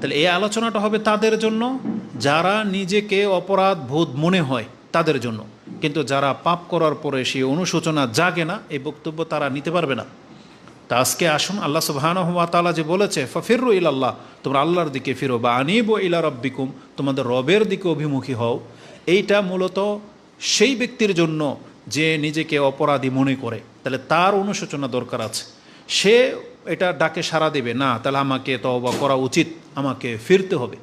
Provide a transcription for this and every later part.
তাহলে এই আলোচনাটা হবে তাদের জন্য যারা নিজেকে অপরাধ বোধ মনে হয় তাদের জন্য, কিন্তু যারা পাপ করার পরে সেই অনুশোচনা জাগে না, এই বক্তব্য তারা নিতে পারবে না। তা আজকে আসুন, আল্লাহ সুবহানাহু ওয়া তাআলা যে বলেছে ফাফিরু ইলাল্লাহ, তোমরা আল্লাহর দিকে ফিরো, বা আনিবু ইলা রাব্বিকুম, তোমাদের রবের দিকে অভিমুখী হও, এইটা মূলত সেই ব্যক্তির জন্য যে নিজেকে অপরাধী মনে করে। তাহলে তার অনুশোচনা দরকার আছে। সে এটা ডাকে সাড়া দেবে না, তাহলে আমাকে তওবা করা উচিত, আমাকে ফিরতে হবে।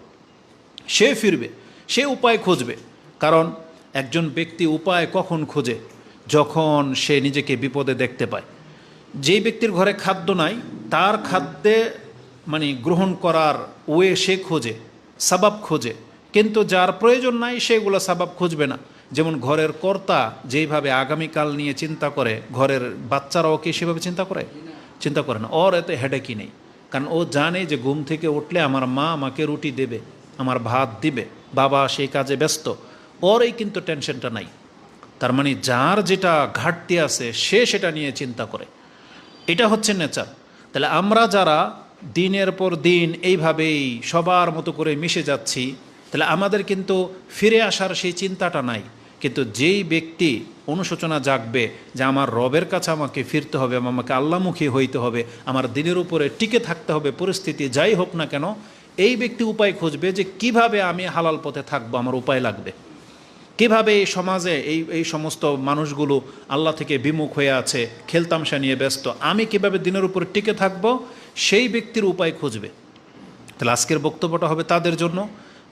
সে ফিরবে, সে উপায় খুঁজবে। কারণ একজন ব্যক্তি উপায় কখন খোঁজে? যখন সে নিজেকে বিপদে দেখতে পায়। যেই ব্যক্তির ঘরে খাদ্য নাই, তার খাদ্যে গ্রহণ করার ওয়ে সে খোঁজে, সাবাব খোঁজে। কিন্তু যার প্রয়োজন নাই সেগুলো সাবাব খুঁজবে না। যেমন ঘরের কর্তা যেইভাবে আগামীকাল নিয়ে চিন্তা করে, ঘরের বাচ্চারাও কি সেভাবে চিন্তা করে? চিন্তা করে না। ওর এতে হেডেকই নেই, কারণ ও জানে যে ঘুম থেকে উঠলে আমার মা আমাকে রুটি দেবে, আমার ভাত দিবে, বাবা সেই কাজে ব্যস্ত। ওর এই কিন্তু টেনশনটা নাই। তার মানে যার যেটা ঘাটতি আছে সে সেটা নিয়ে চিন্তা করে। এটা হচ্ছে নেচার। তাহলে আমরা যারা দিনের পর দিন এইভাবেই সবার মতো করে মিশে যাচ্ছি, তাহলে আমাদের কিন্তু ফিরে আসার সেই চিন্তাটা নাই। কিন্তু যেই ব্যক্তি অনুশোচনা জাগবে যে আমার রবের কাছে আমাকে ফিরতে হবে, আমাকে আল্লাহমুখী হইতে হবে, আমার দিনের উপরে টিকে থাকতে হবে, পরিস্থিতি যাই হোক না কেন, এই ব্যক্তি উপায় খুঁজবে যে কিভাবে আমি হালাল পথে থাকবো, আমার উপায় লাগবে। কিভাবে এই সমাজে এই সমস্ত মানুষগুলো আল্লাহ থেকে বিমুখ হয়ে আছে, খেলতামশা নিয়ে ব্যস্ত, আমি কিভাবে দিনের উপর টিকে থাকব, সেই ব্যক্তির উপায় খুঁজবে। তাহলে আজকের বক্তব্যটা হবে তাদের জন্য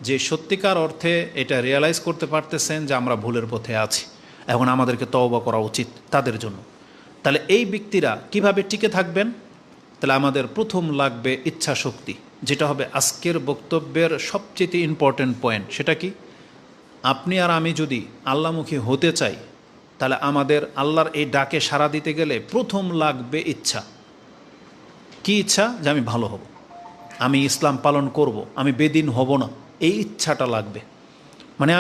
যে সত্যিকার অর্থে এটা রিয়ালাইজ করতে পারতেছেন যে আমরা ভুলের পথে আছি, এখন আমাদেরকে তওবা করা উচিত, তাদের জন্য। তাহলে এই ব্যক্তিরা কিভাবে টিকে থাকবেন? তাহলে আমাদের প্রথম লাগবে ইচ্ছা শক্তি, যেটা হবে আজকের বক্তব্যের সবচেয়ে ইম্পর্ট্যান্ট পয়েন্ট। সেটা কি? আপনি আর আমি যদি আল্লাহমুখী হতে চাই, তাহলে আমাদের আল্লাহর এই ডাকে সাড়া দিতে গেলে প্রথম লাগবে ইচ্ছা। কি ইচ্ছা? যে আমি ভালো হব, আমি ইসলাম পালন করব, আমি বেদিন হব না, এই ইচ্ছাটা লাগবে।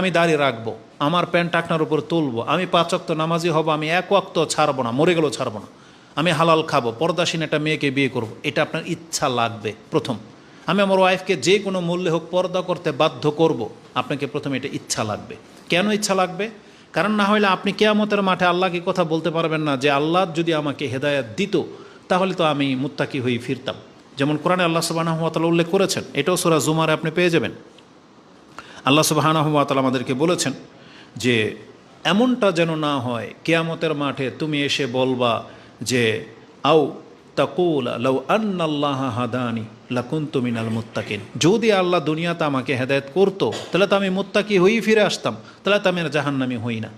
আমি দাড়ি রাখবো, আমার প্যান্ট টাকনার উপর তুলবো, আমি 5 ওয়াক্ত নামাজি হব, আমি 1 ওয়াক্ত ছাড়বো না, মরে গেলেও ছাড়বো না, আমি হালাল খাবো, পর্দাসীন একটা মেয়েকে বিয়ে করব, এটা আপনার ইচ্ছা লাগবে প্রথম। আমি আমার ওয়াইফকে যে কোনো মূল্যে হোক পর্দা করতে বাধ্য করব, আপনাকে প্রথমে এটা ইচ্ছা লাগবে। কেন ইচ্ছা লাগবে? কারণ না হলে আপনি কিয়ামতের মাঠে আল্লাহকে কথা বলতে পারবেন না যে আল্লাহ যদি আমাকে হেদায়েত দিত তাহলে তো আমি মুত্তাকি হয়ে ফিরতাম। যেমন কোরআনে আল্লাহ সুবহানাহু ওয়া তাআলা উল্লেখ করেছেন, এটাও সূরা জুমারে আপনি পেয়ে যাবেন। আল্লাহ সুবহানাহু ওয়া তাআলা আমাদেরকে বলেছেন যে এমনটা যেন না হয় কিয়ামতের মাঠে তুমি এসে বলবা যে আও তাকুল লাউ আন্নাল্লাহা হাদানি লাকুনতু মিনাল মুত্তাকিন, যদি আল্লাহ দুনিয়াতে আমাকে হেদায়েত করতো তাহলে তো আমি মুত্তাকি হয়েই ফিরে আসতাম, তাহলে তো আমি আর জাহান্নামী হই না।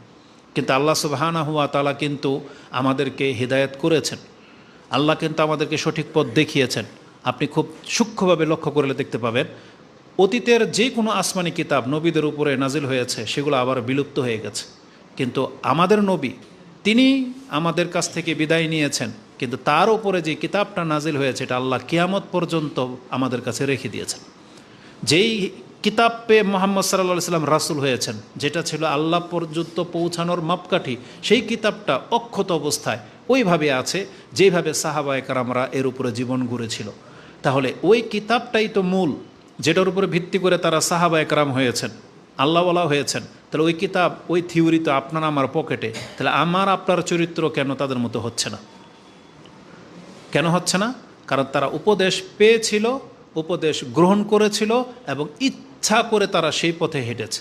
কিন্তু আল্লাহ সুবহানাহু ওয়া তাআলা কিন্তু আমাদেরকে হেদায়েত করেছেন, আল্লাহ কিন্তু আমাদেরকে সঠিক পথ দেখিয়েছেন। আপনি খুব সূক্ষ্মভাবে লক্ষ্য করলে দেখতে পাবেন অতীতের যে কোনো আসমানি কিতাব নবীদের উপরে নাজিল হয়েছে সেগুলো আবার বিলুপ্ত হয়ে গেছে, কিন্তু আমাদের নবী তিনি আমাদের কাছ থেকে বিদায় নিয়েছেন, কিন্তু তার উপরে যে কিতাবটা নাজিল হয়েছে এটা আল্লাহ কিয়ামত পর্যন্ত আমাদের কাছে রেখে দিয়েছেন। যেই কিতাব পেয়ে মুহাম্মদ সাল্লাল্লাহু আলাইহি ওয়াসাল্লাম রাসূল হয়েছেন, যেটা ছিল আল্লাহ পর্যন্ত পৌঁছানোর মাপকাঠি, সেই কিতাবটা অক্ষত অবস্থায় ওইভাবে আছে যেইভাবে সাহাবায়ে কেরামরা এর উপরে জীবন গড়েছিল। তাহলে ওই কিতাবটাই তো মূল, যেটার উপরে ভিত্তি করে তারা সাহাবায়ে কেরাম হয়েছেন, আল্লাহওয়ালা হয়েছেন। তাহলে ওই কিতাব, ওই থিওরি তো আপনার আমার পকেটে, তাহলে আমার আপনার চরিত্র কেন তাদের মতো হচ্ছে না? কেন হচ্ছে না? কারণ তারা উপদেশ পেয়েছিল, উপদেশ গ্রহণ করেছিল এবং ইচ্ছা করে তারা সেই পথে হেঁটেছে।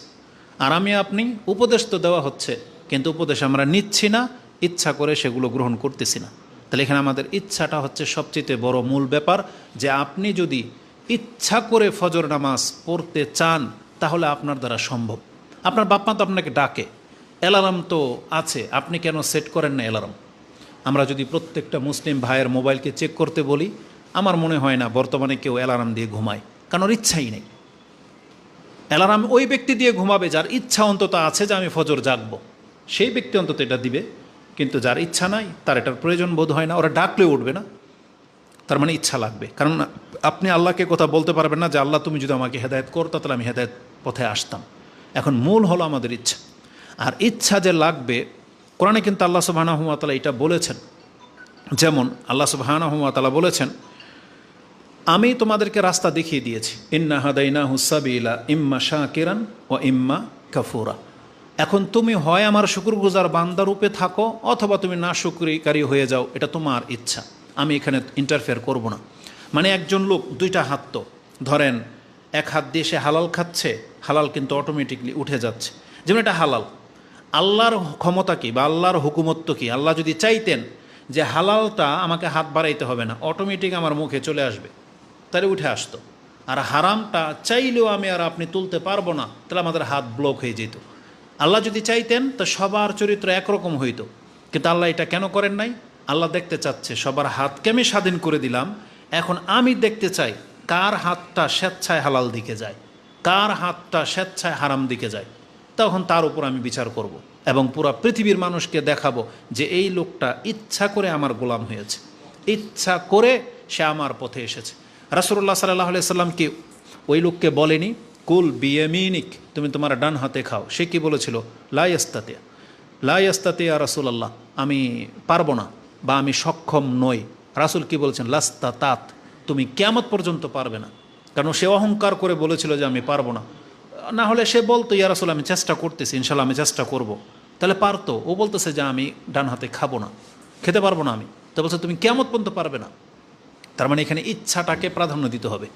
আর আমি আপনি উপদেশ তো দেওয়া হচ্ছে, কিন্তু উপদেশ আমরা নিচ্ছি না, ইচ্ছা করে সেগুলো গ্রহণ করতেছি না। তাহলে এখানে আমাদের ইচ্ছাটা হচ্ছে সবচেয়ে বড় মূল ব্যাপার। যে আপনি যদি ইচ্ছা করে ফজর নামাজ পড়তে চান তাহলে আপনার দ্বারা সম্ভব। আপনার বাপ মা তো আপনাকে ডাকে, অ্যালার্ম তো আছে, আপনি কেন সেট করেন না অ্যালার্ম? আমরা যদি প্রত্যেকটা মুসলিম ভাইয়ের মোবাইলকে চেক করতে বলি, আমার মনে হয় না বর্তমানে কেউ অ্যালার্ম দিয়ে ঘুমায়, কারণ ওর ইচ্ছাই নেই। অ্যালার্ম ওই ব্যক্তি দিয়ে ঘুমাবে যার ইচ্ছা অন্তত আছে যে আমি ফজর জাগবো, সেই ব্যক্তি অন্তত এটা দিবে। কিন্তু যার ইচ্ছা নাই তার এটার প্রয়োজন বোধ হয় না, ওরা ডাকলেও উঠবে না। তার মানে ইচ্ছা লাগবে। কারণ আপনি আল্লাহকে কথা বলতে পারবেন না যে আল্লাহ তুমি যদি আমাকে হেদায়েত করতো তাহলে আমি হেদায়েত পথে আসতাম। এখন মূল হলো আমাদের ইচ্ছা। আর ইচ্ছা যে লাগবে, কোরআনে কিন্তু আল্লাহ সুবহানাহু ওয়া তাআলা এটা বলেছেন। যেমন আল্লাহ সুবহানাহু ওয়া তাআলা বলেছেন আমি তোমাদেরকে রাস্তা দেখিয়ে দিয়েছি, ইন্না হাদাইনাহু সাবিলা ইম্মা শাকিরান ওয়া ইম্মা কাফুরা। এখন তুমি হয় আমার শুকরগুজার বান্দা রূপে থাকো অথবা তুমি না শুকরিকারী হয়ে যাও, এটা তোমার ইচ্ছা, আমি এখানে ইন্টারফেয়ার করব না। মানে একজন লোক দুইটা হাত, তো ধরেন এক হাত দিয়ে সে হালাল খাচ্ছে, হালাল কিন্তু অটোমেটিকলি উঠে যাচ্ছে, যেমন এটা হালাল। আল্লাহর ক্ষমতা কি বা আল্লাহর হুকুমত্ব কি? আল্লাহ যদি চাইতেন যে হালালটা আমাকে হাত বাড়াইতে হবে না, অটোমেটিক আমার মুখে চলে আসবে, তাহলে উঠে আসতো। আর হারামটা চাইলেও আমি আর আপনি তুলতে পারবো না, তাহলে আমাদের হাত ব্লক হয়ে যেত। আল্লাহ যদি চাইতেন তো সবার চরিত্র একরকম হইতো, কিন্তু আল্লাহ এটা কেন করেন নাই? আল্লাহ দেখতে চাচ্ছে সবার হাতকে আমি স্বাধীন করে দিলাম, এখন আমি দেখতে চাই কার হাতটা স্বেচ্ছায় হালাল দিকে যায়, কার হাতটা স্বেচ্ছায় হারাম দিকে যায়। তখন তার উপর আমি বিচার করব এবং পুরো পৃথিবীর মানুষকে দেখাবো যে এই লোকটা ইচ্ছা করে আমার গোলাম হয়েছে, ইচ্ছা করে সে আমার পথে এসেছে। রাসূলুল্লাহ সাল্লাল্লাহু আলাইহি সাল্লাম কি ওই লোককে বলেনি কুল বিয়ামিনিক, তুমি তোমার ডান হাতে খাও? সে কি বলেছিল? লা ইয়াস্তাতিয়া রাসূলুল্লাহ, আমি পারবো না বা আমি সক্ষম নই। রাসূল কি বলেছেন? লাস্তাতাত, তুমি কিয়ামত পর্যন্ত পারবে না। কারণ সে অহংকার করে বলেছিল যে আমি পারবো না। না হলে সে বলতো ইয়া রাসূল আমি চেষ্টা করতেছি, ইনশাল্লাহ আমি চেষ্টা করব, তাহলে পারতো। ও বলতেছে যে আমি ডান হাতে খাবো না, খেতে পারবো না আমি, তো বলছে তুমি কিয়ামত পর্যন্ত পারবে না। তার মানে এখানে ইচ্ছাটাকে প্রাধান্য দিতে হবে।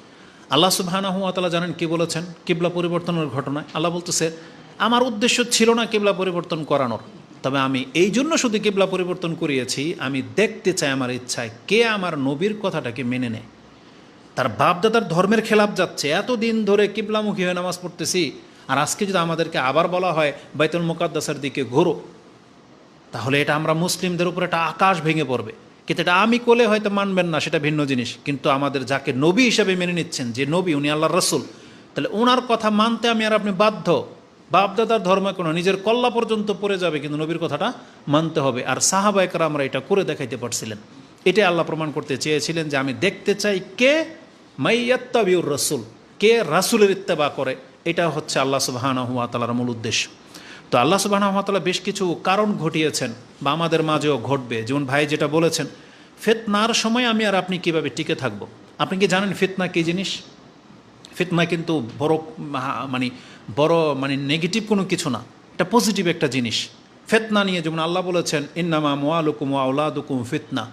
আল্লাহ সুবহানাহু ওয়া তাআলা জানেন কি বলেছেন কিবলা পরিবর্তনের ঘটনায়? আল্লাহ বলতেছে আমার উদ্দেশ্য ছিল না কিবলা পরিবর্তন করানোর, তবে আমি এই জন্য শুধু কিবলা পরিবর্তন করিয়েছি, আমি দেখতে চাই আমার ইচ্ছায় কে আমার নবীর কথাটাকে মেনে নেয়। তার বাপদাদার ধর্মের খেলাফ যাচ্ছে, এতদিন ধরে কিবলামুখী হয়ে নামাজ পড়তেছি, আর আজকে যদি আমাদেরকে আবার বলা হয় বাইতুল মুকাদ্দাসের দিকে ঘোরো, তাহলে এটা আমরা মুসলিমদের উপর একটা আকাশ ভেঙে পড়বে। কিন্তু এটা আমি কোলে হয়তো মানবেন না, সেটা ভিন্ন জিনিস, কিন্তু আমাদের যাকে নবী হিসেবে মেনে নিচ্ছেন, যে নবী উনি আল্লাহর রাসূল, তাহলে ওনার কথা মানতে আমি আর আপনি বাধ্য। বাপদাদার ধর্ম কোনো নিজের কল্লা পর্যন্ত পড়ে যাবে, কিন্তু নবীর কথাটা মানতে হবে। আর সাহাবা একরামরা এটা করে দেখাইতে পারছিলেন। এটাই আল্লাহ প্রমাণ করতে চেয়েছিলেন যে আমি দেখতে চাই কে মাইয়াত্তাবিউর রাসূল, কে রাসূলের ইত্তেবা করে। এটা হচ্ছে আল্লাহ সুবহানাহু ওয়া তাআলার মূল উদ্দেশ্য। তো আল্লাহ সুবহানাহু ওয়া তাআলা বেশ কিছু কারণ ঘটিয়েছেন বা আমাদের মাঝেও ঘটবে। যেমন ভাই যেটা বলেছেন, ফিতনার সময় আমি আর আপনি কিভাবে টিকে থাকব। আপনি কি জানেন ফিতনা কী জিনিস? ফিতনা কিন্তু বড় নেগেটিভ কোনো কিছু না, এটা পজিটিভ একটা জিনিস। ফিতনা নিয়ে যেমন আল্লাহ বলেছেন ইন্নামা আমওয়ালুকুম ওয়া আওলাদুকুম ফিতনা,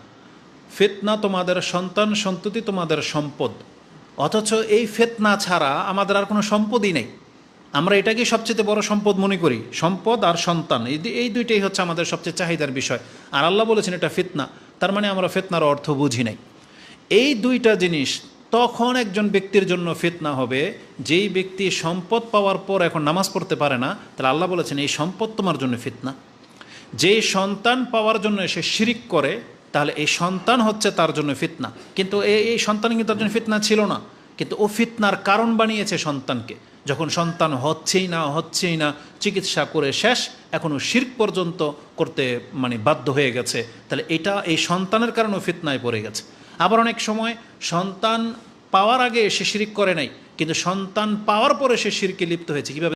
ফিতনা তোমাদের সন্তান সন্ততি তোমাদের সম্পদ। অথচ এই ফিতনা ছাড়া আমাদের আর কোনো সম্পদই নেই। আমরা এটাকে সবচেয়ে বড় সম্পদ মনে করি, সম্পদ আর সন্তান, এই দুইটাই হচ্ছে আমাদের সবচেয়ে চাহিদার বিষয়। আর আল্লাহ বলেছেন এটা ফিতনা, তার মানে আমরা ফিতনার অর্থ বুঝি নাই। এই দুইটা জিনিস তখন একজন ব্যক্তির জন্য ফিতনা হবে, যেই ব্যক্তি সম্পদ পাওয়ার পর এখন নামাজ পড়তে পারে না, তাহলে আল্লাহ বলেছেন এই সম্পদ তোমার জন্য ফিতনা। যেই সন্তান পাওয়ার জন্য সে শিরিক করে, তাহলে এই সন্তান হচ্ছে তার জন্য ফিতনা। কিন্তু এই সন্তান কিন্তু তার জন্য ফিতনা ছিল না, কিন্তু ও ফিতনার কারণ বানিয়েছে সন্তানকে। যখন সন্তান হচ্ছেই না, চিকিৎসা করে শেষ, এখনও শিরক পর্যন্ত করতে বাধ্য হয়ে গেছে, তাহলে এটা এই সন্তানের কারণেও ফিতনায় পড়ে গেছে। আবার অনেক সময় সন্তান পাওয়ার আগে সে শিরক করে নাই, কিন্তু সন্তান পাওয়ার পরে সে শিরকে লিপ্ত হয়েছে। কীভাবে?